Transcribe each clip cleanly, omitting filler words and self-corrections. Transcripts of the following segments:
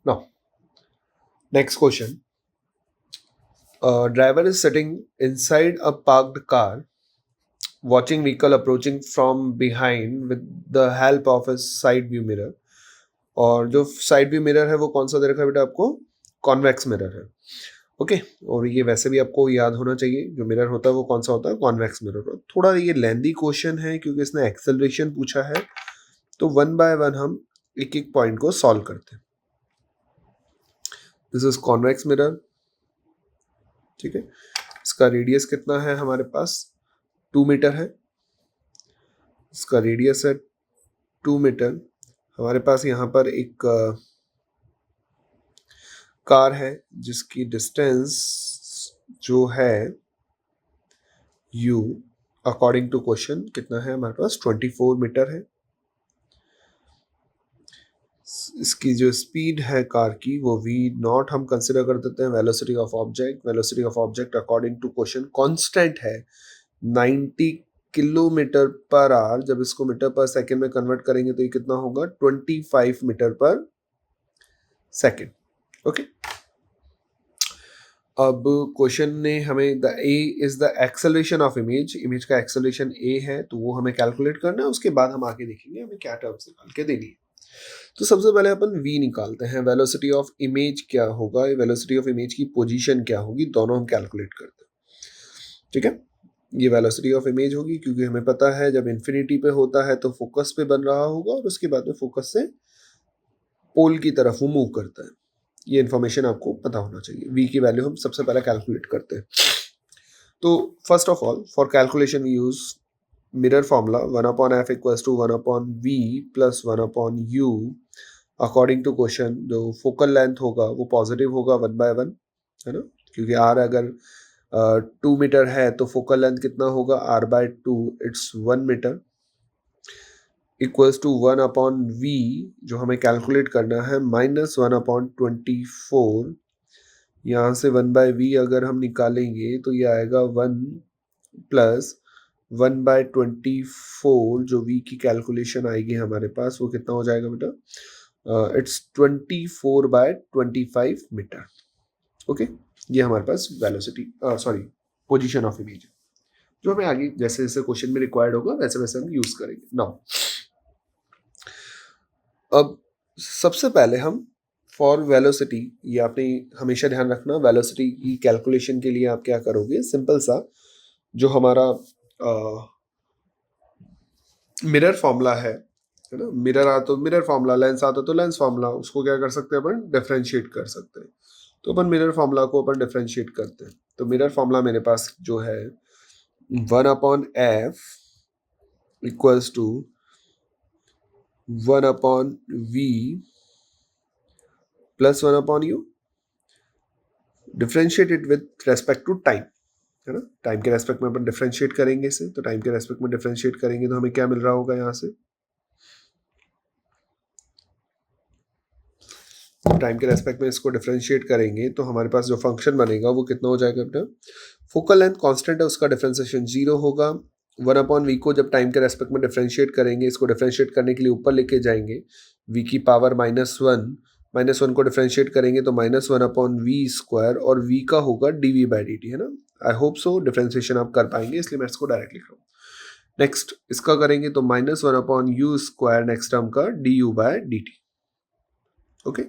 Now, next question. A driver is sitting inside a parked car, watching vehicle approaching from behind with the help of a side view mirror. और जो side view mirror है वो कौन सा दे रखा है बेटा आपको? कॉन्वेक्स मिरर है। ओके, और ये वैसे भी आपको याद होना चाहिए, जो मिरर होता है वो कौन सा होता है? Convex mirror. थोड़ा ये लेंदी क्वेश्चन है क्योंकि इसने एक्सेलरेशन पूछा है, तो वन बाय वन हम एक एक पॉइंट को सॉल्व करते हैं। दिस इज कॉन्वेक्स मिरर, ठीक है। इसका रेडियस कितना है हमारे पास? 2 मीटर है। इसका रेडियस है 2 मीटर। हमारे पास यहाँ पर एक कार है जिसकी डिस्टेंस जो है u अकॉर्डिंग टू क्वेश्चन कितना है हमारे पास? 24 मीटर है। इसकी जो स्पीड है कार की वो v नॉट हम कंसिडर कर देते हैं। Velocity of object, velocity of object according to question constant है 90 किलोमीटर पर आवर। जब इसको मीटर पर सेकंड में कन्वर्ट करेंगे तो ये कितना होगा? 25 मीटर पर सेकंड। ओके, अब क्वेश्चन ने हमें the A is the acceleration of image, image का एक्सेलरेशन ए है, तो वो हमें कैलकुलेट करना है। उसके बाद हम आगे देखेंगे हमें क्या टर्म्स निकाल के देनी है। तो सबसे पहले अपन v निकालते हैं। वेलोसिटी ऑफ इमेज क्या होगा, वेलोसिटी ऑफ इमेज की पोजीशन क्या होगी, दोनों हम कैलकुलेट करते हैं। ठीक है, ये वेलोसिटी ऑफ इमेज होगी क्योंकि हमें पता है जब इन्फिनिटी पे होता है तो फोकस पे बन रहा होगा और उसके बाद में फोकस से पोल की तरफ वो मूव करता है। ये इन्फॉर्मेशन आपको पता होना चाहिए। v की वैल्यू हम सबसे पहले कैलकुलेट करते हैं। तो first of all for calculation we use mirror formula 1/f equals to 1/v plus 1/u। According to question जो फोकल लेंथ होगा वो पॉजिटिव होगा 1/1, है ना, क्योंकि r अगर 2 मीटर है तो फोकल लेंथ कितना होगा? r/2, it's 1 metre, equals to 1/v जो हमें कैलकुलेट करना है -1/24। यहाँ से 1/v अगर हम निकालेंगे तो ये आएगा 1 प्लस 1/24। जो v की कैलकुलेशन आएगी हमारे पास वो कितना हो जाएगा बेटा? It's 24/25 metre. ओके, ये हमारे पास velocity sorry position of image है, जो हमें आगे जैसे जैसे क्वेश्चन में रिक्वायर्ड होगा वैसे वैसे हम यूज करेंगे। नाउ अब सबसे पहले हम फॉर वेलोसिटी, ये आपने हमेशा ध्यान रखना, वेलोसिटी की कैलकुलेशन के लिए आप क्या करोगे? सिंपल सा जो हमारा मिरर फॉर्मूला है ना, मिरर आता तो मिरर फॉर्मूला, लेंस आता तो लेंस फॉर्मूला, उसको क्या कर सकते हैं अपन? डिफरेंशिएट कर सकते हैं। तो अपन मिरर फॉर्मूला को अपन डिफरेंशिएट करते हैं। तो मिरर फॉर्मूला मेरे पास जो है 1/f equals to 1/v plus 1/u, differentiated with respect to time, है ना। टाइम के रेस्पेक्ट में अपन डिफरेंशिएट करेंगे इसे, तो टाइम के रेस्पेक्ट में डिफरेंशिएट करेंगे तो हमें क्या मिल रहा होगा? यहाँ से टाइम के रेस्पेक्ट में इसको डिफरेंशिएट करेंगे तो हमारे पास जो फंक्शन बनेगा वो कितना हो जाएगा बेटा? फोकल लेंथ कांस्टेंट है, उसका डिफरेंशिएशन 0 होगा। 1/v को जब टाइम के रेस्पेक्ट में डिफरेंशिएट करेंगे, इसको डिफरेंशिएट करने के लिए ऊपर लेके जाएंगे, v की पावर -1 को डिफरेंशिएट करेंगे तो -1/v², और v का होगा dv/dt, है ना। आई होप सो डिफरेंशिएशन आप कर पाएंगे, इसलिए मैं इसको डायरेक्ट लिख रहा हूँ। नेक्स्ट इसका करेंगे तो -1/u², नेक्स्ट टर्म का du/dt। Okay,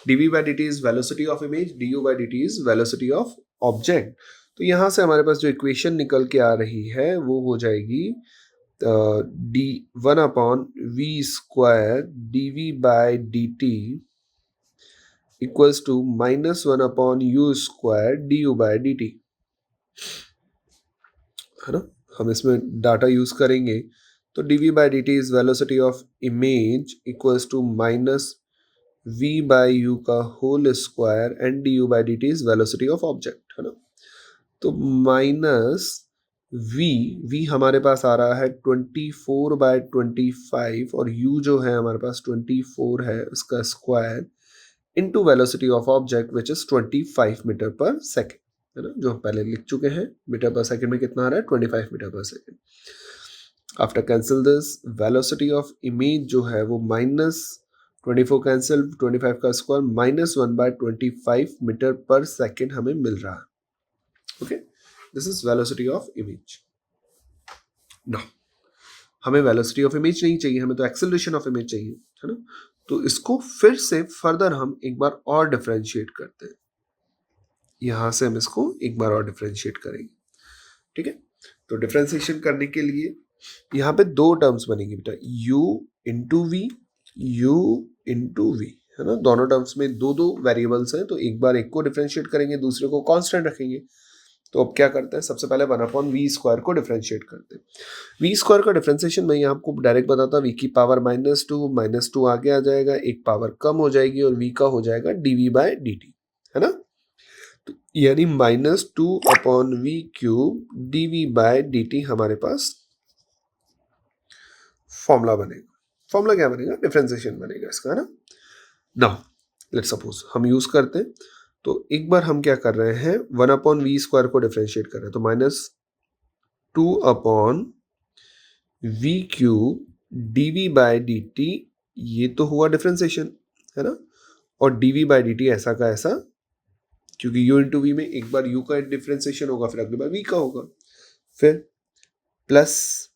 dv/dt is velocity of image, du/dt is velocity of object. तो यहाँ से हमारे पास जो इक्वेशन निकल के आ रही है वो हो जाएगी d1/v² dv/dt equals to -1/u² du/dt, है ना। हम इसमें डाटा यूज करेंगे तो dv/dt is velocity of image equals to -v/u का whole square and du/dt is velocity of object, है ना। तो माइनस v हमारे पास आ रहा है 24/25 और u जो है हमारे पास 24 है, उसका square into velocity of object which is 25 metre per second, है ना, जो हम पहले लिख चुके हैं। मीटर पर सेकेंड में कितना आ रहा है? 25 metre per second. After cancel this, velocity of image जो है वो 24 कैंसिल, 25 का स्क्वायर -1/25 मीटर पर सेकेंड हमें मिल रहा है। Okay, this is velocity of image. Now हमें वेलोसिटी ऑफ इमेज नहीं चाहिए, हमें तो एक्सेलरेशन ऑफ इमेज चाहिए, है ना। तो इसको फिर से फर्दर हम एक बार और डिफरेंशिएट करते हैं। यहां से हम इसको एक बार और डिफरेंशिएट करेंगे, ठीक है। तो डिफरेंशिएशन करने के लिए यहाँ पे दो टर्म्स बनेंगी बेटा, u into v, u into v, है ना। दोनों टर्म्स में दो दो वेरिएबल्स हैं, तो एक बार एक को डिफरेंशिएट करेंगे, दूसरे को कांस्टेंट रखेंगे। तो अब क्या करते हैं, सबसे पहले 1/v² को डिफरेंशिएट करते हैं। v² का डिफरेंशिएशन मैं यहाँ आपको डायरेक्ट बताता, v की पावर -2 आगे आ जाएगा, एक पावर कम हो जाएगी और v का हो जाएगा dv/dt, है ना। तो यानी -2/v³ dv/dt हमारे पास फॉर्मूला बनेगा। फॉर्मूला क्या बनेगा, डिफरेंशिएशन बनेगा इसका, है ना। नाउ लेट्स सपोज हम यूज करते हैं, तो एक बार हम क्या कर रहे हैं, 1/v² को डिफरेंशिएट कर रहे हैं, तो -2/v³ dv/dt, ये तो हुआ डिफरेंशिएशन, है ना। और dv/dt ऐसा का ऐसा, क्योंकि u इंटू वी में एक बार u का डिफरेंशिएशन होगा, फिर अगली बार v का होगा, फिर प्लस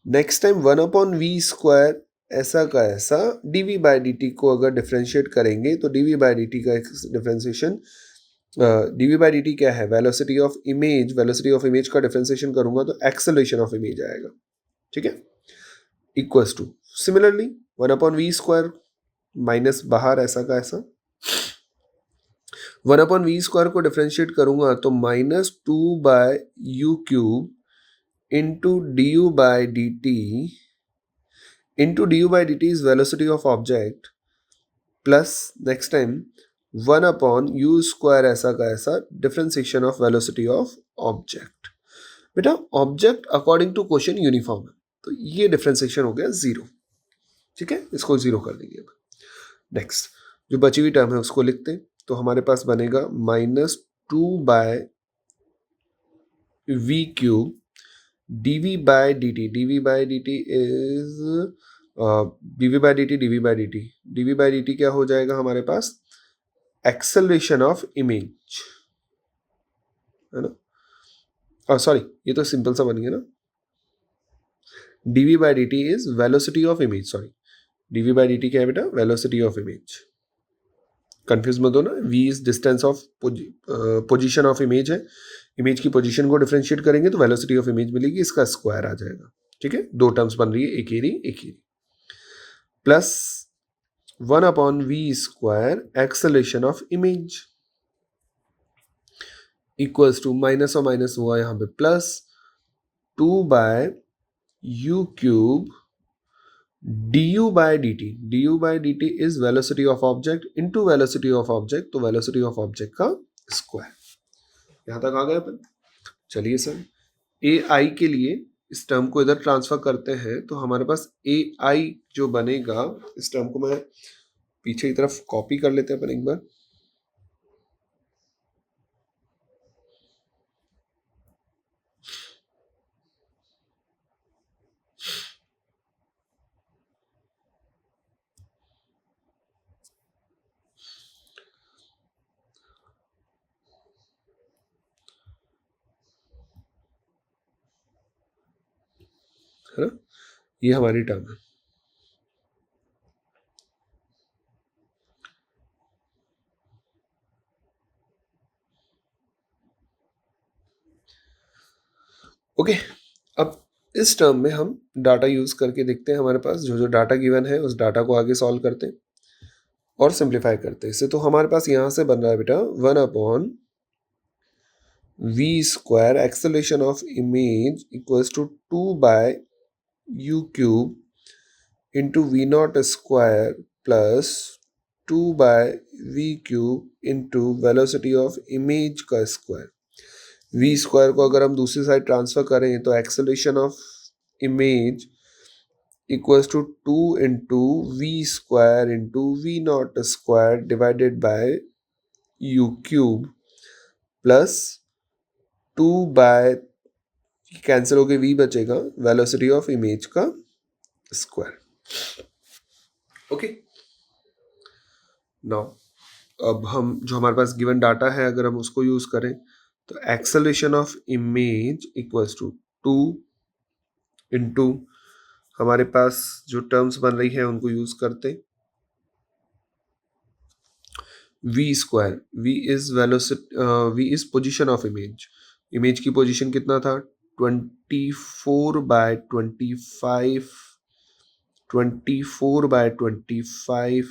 नेक्स्ट टाइम 1/v² ऐसा का ऐसा dv/dt को अगर डिफरेंशिएट करेंगे, तो dv/dt का डिफरेंशिएशन, dv/dt क्या है, velocity of image, velocity of image का डिफरेंशिएशन करूंगा तो एक्सेलरेशन ऑफ इमेज आएगा, ठीक है। Equals two similarly 1/v² minus बाहर ऐसा का ऐसा, 1/v² को डिफरेंशिएट करूंगा तो -2/u³ into du/dt into du/dt is velocity of object plus next time 1/u² ऐसा का ऐसा differentiation of velocity of object. बेटा object according to question uniform है, तो ये डिफरेंशिएशन हो गया 0, ठीक है, इसको 0 कर देंगे। अब नेक्स्ट जो बची हुई टर्म है उसको लिखते हैं, तो हमारे पास बनेगा -2/v³ dv/dt, dv/dt is dv/dt क्या हो जाएगा हमारे पास, एक्सेलरेशन ऑफ इमेज, है ना। सॉरी ये तो सिंपल सा बन गया ना, dv/dt is velocity of image, sorry dv/dt क्या है बेटा, वेलोसिटी ऑफ इमेज, कंफ्यूज मत हो ना। v is distance of position of image है, इमेज की पोजीशन को डिफरेंशिएट करेंगे तो वेलोसिटी ऑफ इमेज मिलेगी, इसका स्क्वायर आ जाएगा, ठीक है। दो टर्म्स बन रही है, एक ही एक ही, plus 1/v² acceleration of image equals to minus और माइनस हुआ यहाँ पे plus 2/u³ du/dt, du/dt is velocity of object into velocity of object, तो वेलोसिटी ऑफ ऑब्जेक्ट का स्क्वायर। यहां तक आ गए अपन। चलिए सर ए आई के लिए इस टर्म को इधर ट्रांसफर करते हैं, तो हमारे पास ए आई जो बनेगा, इस टर्म को मैं पीछे की तरफ कॉपी कर लेते हैं अपन एक बार, है ना। ये हमारी टर्म है, ओके। अब इस टर्म में हम डाटा यूज करके देखते हैं, हमारे पास जो जो डाटा गिवन है उस डाटा को आगे सॉल्व करते हैं और सिंप्लीफाई करते हैं इसे। तो हमारे पास यहां से बन रहा है बेटा 1/v² acceleration of image equals to 2/u³ into v0² plus 2/v³ into velocity of image का स्क्वायर। v² को अगर हम दूसरी साइड ट्रांसफर करें तो acceleration of image equals to 2 into v² into v0² divided by u³ plus 2 by cancel होके v बचेगा, velocity of image का स्क्वायर, ओके। नाउ अब हम जो हमारे पास गिवन डाटा है अगर हम उसको यूज करें तो acceleration of image equals to 2 into हमारे पास जो टर्म्स बन रही है उनको यूज करते v square, v is velocity, v is position of image, image की पोजिशन कितना था 24/25, 24/25,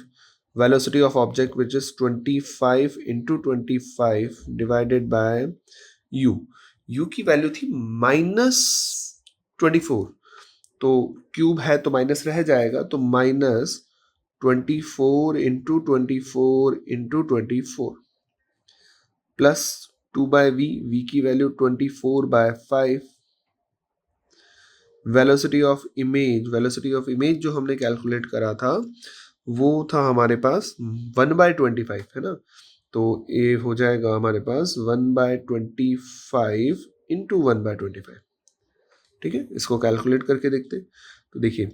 velocity of object which is 25 into 25 divided by u, u की वैल्यू थी -24, तो क्यूब है तो माइनस रह जाएगा, तो -24 into 24 into 24 plus 2/v, v की value 24/5, velocity of image, velocity of image जो हमने कैलकुलेट करा था वो था हमारे पास 1/25 है ना, तो ये हो जाएगा हमारे पास 1/25 इंटू 1/25। ठीक है, इसको कैलकुलेट करके देखते हैं। तो देखिए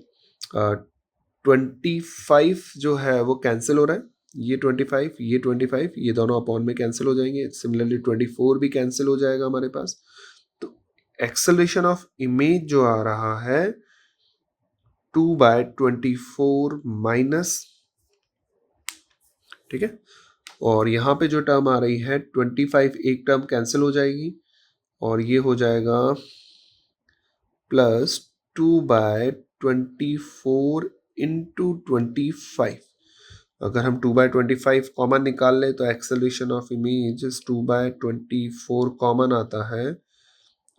25 जो है वो कैंसिल हो रहा है, ये 25, ये 25, ये दोनों अपॉन में कैंसिल हो जाएंगे। सिमिलरली 24 भी कैंसिल हो जाएगा हमारे पास। तो एक्सेलरेशन ऑफ इमेज जो आ रहा है 2/24 माइनस, ठीक है, और यहाँ पे जो टर्म आ रही है 25, एक टर्म कैंसिल हो जाएगी और ये हो जाएगा प्लस 2/24 इंटू 25। अगर हम 2/25 कॉमन निकाल लें तो एक्सेलरेशन ऑफ इमेज 2/24 कॉमन आता है,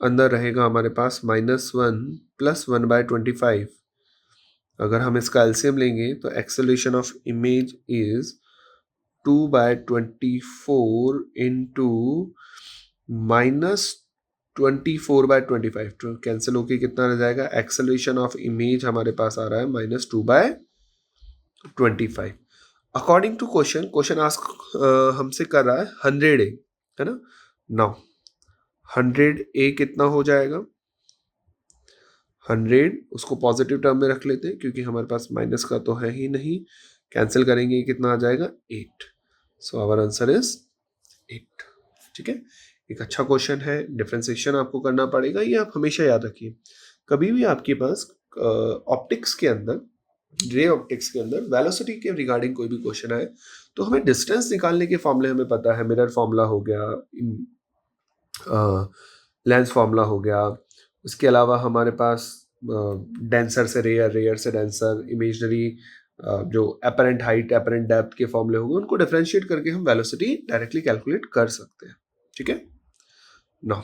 अंदर रहेगा हमारे पास -1 प्लस 1/25। अगर हम इसका एलसीएम लेंगे तो acceleration of image is 2/24 into -24/25, तो कैंसिल होके कितना रह जाएगा, एक्सेलरेशन ऑफ इमेज हमारे पास आ रहा है -2/25। According to question, question ask हमसे कर रहा है 100A, है ना। नाउ 100A कितना हो जाएगा, 100 उसको पॉजिटिव टर्म में रख लेते हैं क्योंकि हमारे पास माइनस का तो है ही नहीं, कैंसिल करेंगे कितना आ जाएगा 8, सो आवर आंसर इज 8। ठीक है, एक अच्छा क्वेश्चन है, डिफरेंशिएशन आपको करना पड़ेगा, ये आप हमेशा याद रखिए। कभी भी आपके पास ऑप्टिक्स के अंदर, रे ऑप्टिक्स के अंदर वेलोसिटी के रिगार्डिंग कोई भी क्वेश्चन आए तो हमें डिस्टेंस निकालने के फॉर्मूले हमें पता है, मिरर फॉर्मूला हो गया, लेंस फॉर्मूला हो गया, उसके अलावा हमारे पास डेंसर से रेयर, रेयर से डेंसर, इमेजनरी जो अपरेंट हाइट, अपरेंट डेप्थ के फॉर्मूले होंगे, उनको डिफरेंशिएट करके हम वेलोसिटी डायरेक्टली कैलकुलेट कर सकते हैं। ठीक है, नाउ